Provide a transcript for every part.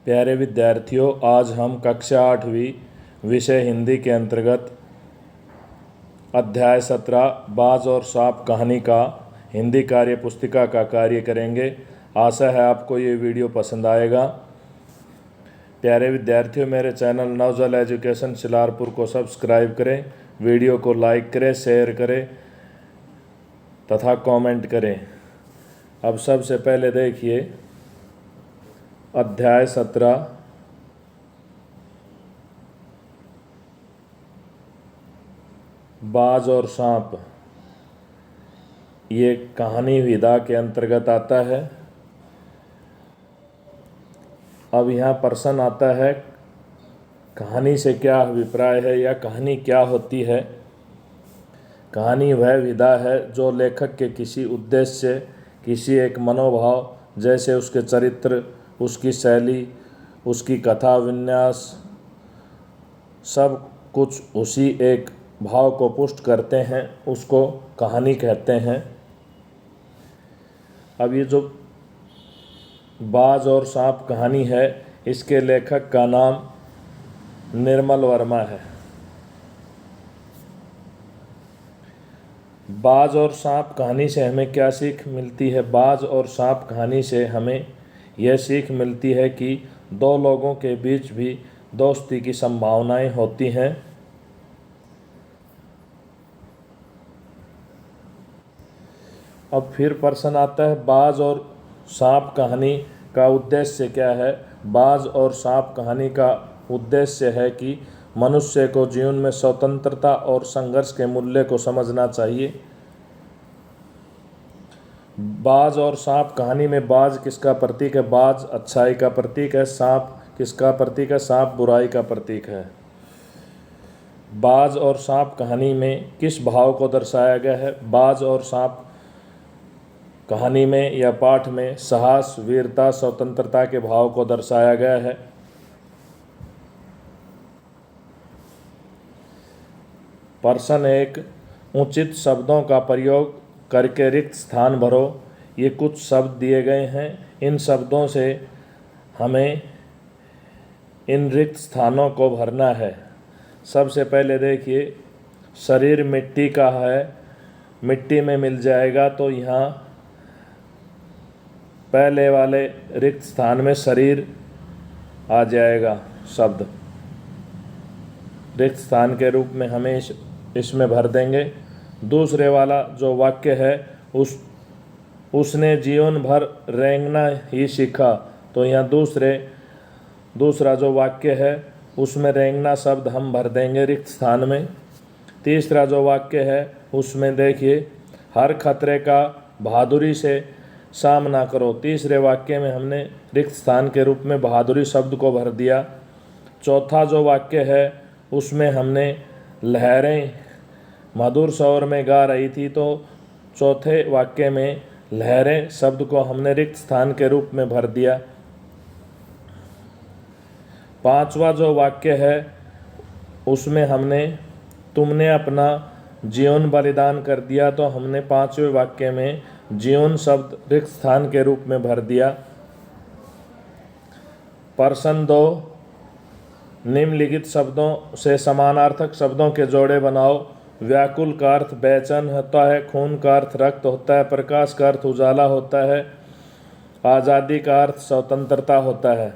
प्यारे विद्यार्थियों, आज हम कक्षा 8वीं विषय हिंदी के अंतर्गत अध्याय 17 बाज और सांप कहानी का हिंदी कार्य पुस्तिका का कार्य करेंगे। आशा है आपको ये वीडियो पसंद आएगा। प्यारे विद्यार्थियों, मेरे चैनल नवजल एजुकेशन शिलारपुर को सब्सक्राइब करें, वीडियो को लाइक करें, शेयर करें तथा कमेंट करें। अब सबसे पहले देखिए अध्याय 17 बाज और सांप, ये कहानी विधा के अंतर्गत आता है। अब यहाँ प्रश्न आता है, कहानी से क्या अभिप्राय है या कहानी क्या होती है। कहानी वह विधा है जो लेखक के किसी उद्देश्य से, किसी एक मनोभाव, जैसे उसके चरित्र, उसकी शैली, उसकी कथा विन्यास, सब कुछ उसी एक भाव को पुष्ट करते हैं, उसको कहानी कहते हैं। अब ये जो बाज और सांप कहानी है, इसके लेखक का नाम निर्मल वर्मा है। बाज और सांप कहानी से हमें क्या सीख मिलती है? बाज और सांप कहानी से हमें यह सीख मिलती है कि दो लोगों के बीच भी दोस्ती की संभावनाएं होती हैं। अब फिर प्रश्न आता है, बाज और सांप कहानी का उद्देश्य क्या है? बाज और सांप कहानी का उद्देश्य है कि मनुष्य को जीवन में स्वतंत्रता और संघर्ष के मूल्य को समझना चाहिए। बाज और सांप कहानी में बाज किसका प्रतीक है? बाज अच्छाई का प्रतीक है। सांप किसका प्रतीक है? सांप बुराई का प्रतीक है। बाज और सांप कहानी में किस भाव को दर्शाया गया है? बाज और सांप कहानी में या पाठ में साहस, वीरता, स्वतंत्रता के भाव को दर्शाया गया है। प्रश्न 1, उचित शब्दों का प्रयोग करके रिक्त स्थान भरो। ये कुछ शब्द दिए गए हैं, इन शब्दों से हमें इन रिक्त स्थानों को भरना है। सबसे पहले देखिए, शरीर मिट्टी का है, मिट्टी में मिल जाएगा, तो यहाँ पहले वाले रिक्त स्थान में शरीर आ जाएगा शब्द, रिक्त स्थान के रूप में हमें इसमें भर देंगे। दूसरे वाला जो वाक्य है, उसने जीवन भर रेंगना ही सीखा, तो यहाँ दूसरा जो वाक्य है उसमें रेंगना शब्द हम भर देंगे रिक्त स्थान में। तीसरा जो वाक्य है उसमें देखिए, हर खतरे का बहादुरी से सामना करो। तीसरे वाक्य में हमने रिक्त स्थान के रूप में बहादुरी शब्द को भर दिया। चौथा जो वाक्य है उसमें हमने लहरें मधुर स्वर में गा रही थी, तो चौथे वाक्य में लहरें शब्द को हमने रिक्त स्थान के रूप में भर दिया। पांचवा जो वाक्य है उसमें हमने तुमने अपना जीवन बलिदान कर दिया, तो हमने पांचवें वाक्य में जीवन शब्द रिक्त स्थान के रूप में भर दिया। प्रश्न 2, निम्नलिखित शब्दों से समानार्थक शब्दों के जोड़े बनाओ। व्याकुल का अर्थ बेचैन होता है, खून का अर्थ रक्त होता है, प्रकाश का अर्थ उजाला होता है, आज़ादी का अर्थ स्वतंत्रता होता है।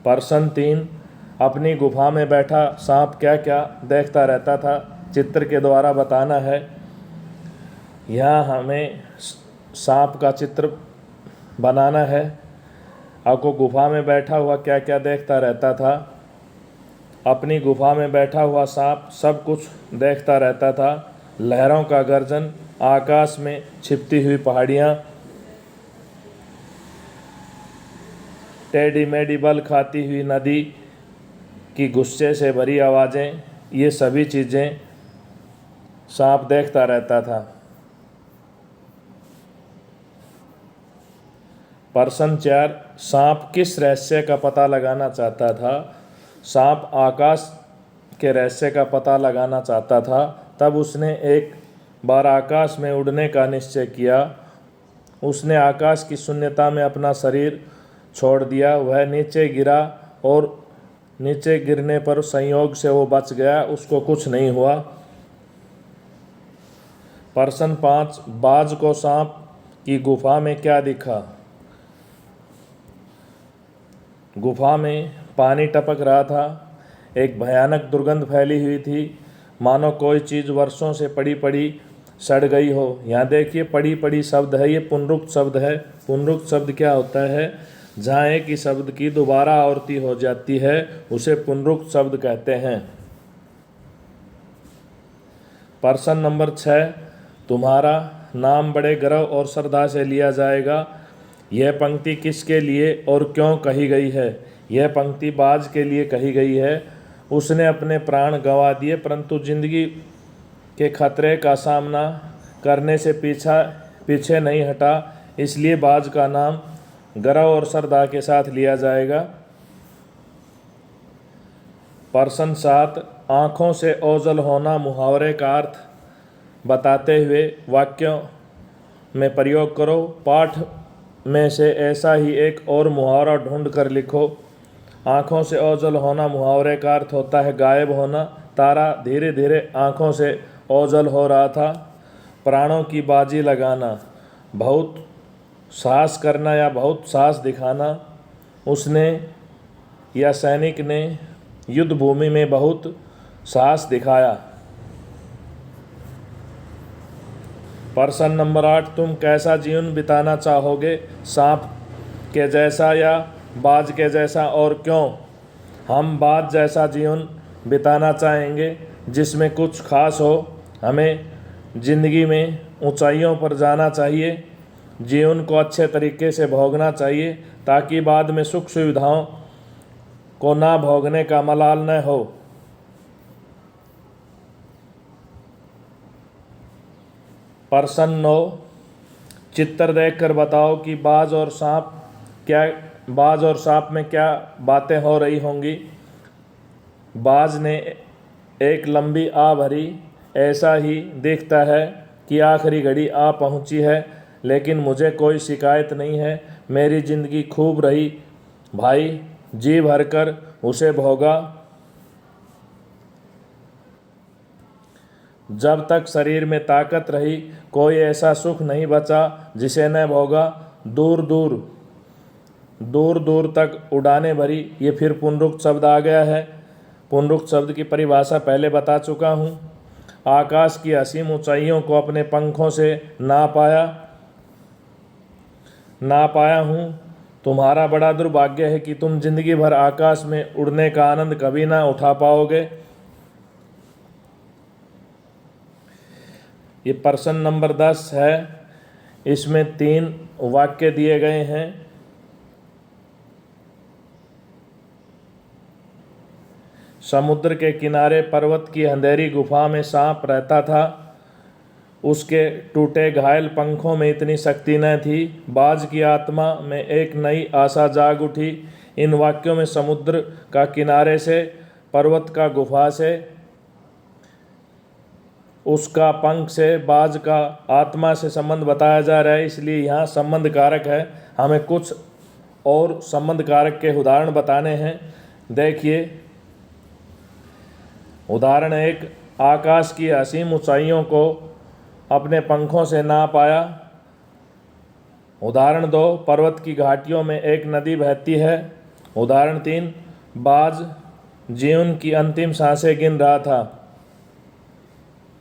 प्रश्न 3, अपनी गुफा में बैठा सांप क्या क्या देखता रहता था? चित्र के द्वारा बताना है। यहाँ हमें सांप का चित्र बनाना है। आपको गुफा में बैठा हुआ क्या क्या देखता रहता था? अपनी गुफा में बैठा हुआ सांप सब कुछ देखता रहता था। लहरों का गर्जन, आकाश में छिपती हुई पहाड़ियाँ, टेढ़ी मेढ़ी बल खाती हुई नदी की गुस्से से भरी आवाज़ें, ये सभी चीज़ें सांप देखता रहता था। प्रश्न 4, सांप किस रहस्य का पता लगाना चाहता था? सांप आकाश के रहस्य का पता लगाना चाहता था। तब उसने एक बार आकाश में उड़ने का निश्चय किया उसने आकाश की शून्यता में अपना शरीर छोड़ दिया। वह नीचे गिरा और नीचे गिरने पर संयोग से वो बच गया, उसको कुछ नहीं हुआ। प्रश्न 5, बाज को सांप की गुफा में क्या दिखा? गुफा में पानी टपक रहा था। एक भयानक दुर्गंध फैली हुई थी, मानो कोई चीज़ वर्षों से पड़ी पड़ी सड़ गई हो। यहाँ देखिए, पड़ी पड़ी शब्द है, ये पुनरुक्त शब्द है। पुनरुक्त शब्द क्या होता है? जहाँ एक ही शब्द की दोबारा आवृत्ति हो जाती है उसे पुनरुक्त शब्द कहते हैं। प्रश्न नंबर 6, तुम्हारा नाम बड़े गर्व और श्रद्धा से लिया जाएगा। यह पंक्ति किसके लिए और क्यों कही गई है? यह पंक्ति बाज के लिए कही गई है। उसने अपने प्राण गंवा दिए परंतु जिंदगी के खतरे का सामना करने से पीछे नहीं हटा, इसलिए बाज का नाम गर्व और श्रद्धा के साथ लिया जाएगा। प्रश्न 7, आँखों से ओझल होना मुहावरे का अर्थ बताते हुए वाक्यों में प्रयोग करो। पाठ में से ऐसा ही एक और मुहावरा ढूंढ कर लिखो। आँखों से ओझल होना मुहावरे का अर्थ होता है गायब होना। तारा धीरे धीरे आँखों से ओझल हो रहा था। प्राणों की बाजी लगाना, बहुत साहस करना या बहुत साहस दिखाना। उसने या सैनिक ने युद्ध भूमि में बहुत साहस दिखाया। प्रश्न नंबर 8, तुम कैसा जीवन बिताना चाहोगे? सांप के जैसा या बाज के जैसा और क्यों? हम बाज जैसा जीवन बिताना चाहेंगे जिसमें कुछ खास हो। हमें ज़िंदगी में ऊंचाइयों पर जाना चाहिए, जीवन को अच्छे तरीके से भोगना चाहिए ताकि बाद में सुख सुविधाओं को ना भोगने का मलाल न हो। प्रश्न 9, चित्र देखकर बताओ कि बाज और सांप में क्या बातें हो रही होंगी। बाज ने एक लंबी आ भरी। ऐसा ही दिखता है कि आखिरी घड़ी आ पहुंची है, लेकिन मुझे कोई शिकायत नहीं है। मेरी ज़िंदगी खूब रही भाई, जी भरकर उसे भोगा। जब तक शरीर में ताकत रही कोई ऐसा सुख नहीं बचा जिसे न भोगा। दूर दूर तक उड़ाने भरी। ये फिर पुनरुक्त शब्द आ गया है। पुनरुक्त शब्द की परिभाषा पहले बता चुका हूँ। आकाश की असीम ऊंचाइयों को अपने पंखों से ना पाया हूँ। तुम्हारा बड़ा दुर्भाग्य है कि तुम जिंदगी भर आकाश में उड़ने का आनंद कभी ना उठा पाओगे। ये प्रश्न नंबर 10 है। इसमें 3 वाक्य दिए गए हैं। समुद्र के किनारे पर्वत की अंधेरी गुफा में सांप रहता था। उसके टूटे घायल पंखों में इतनी शक्ति न थी। बाज की आत्मा में एक नई आशा जाग उठी। इन वाक्यों में समुद्र का किनारे से, पर्वत का गुफा से, उसका पंख से, बाज का आत्मा से संबंध बताया जा रहा है, इसलिए यहाँ संबंध कारक है। हमें कुछ और संबंध कारक के उदाहरण बताने हैं। देखिए, उदाहरण 1, आकाश की असीम ऊंचाइयों को अपने पंखों से ना पाया। उदाहरण 2, पर्वत की घाटियों में एक नदी बहती है। उदाहरण 3, बाज जीवन की अंतिम सांसें गिन रहा था।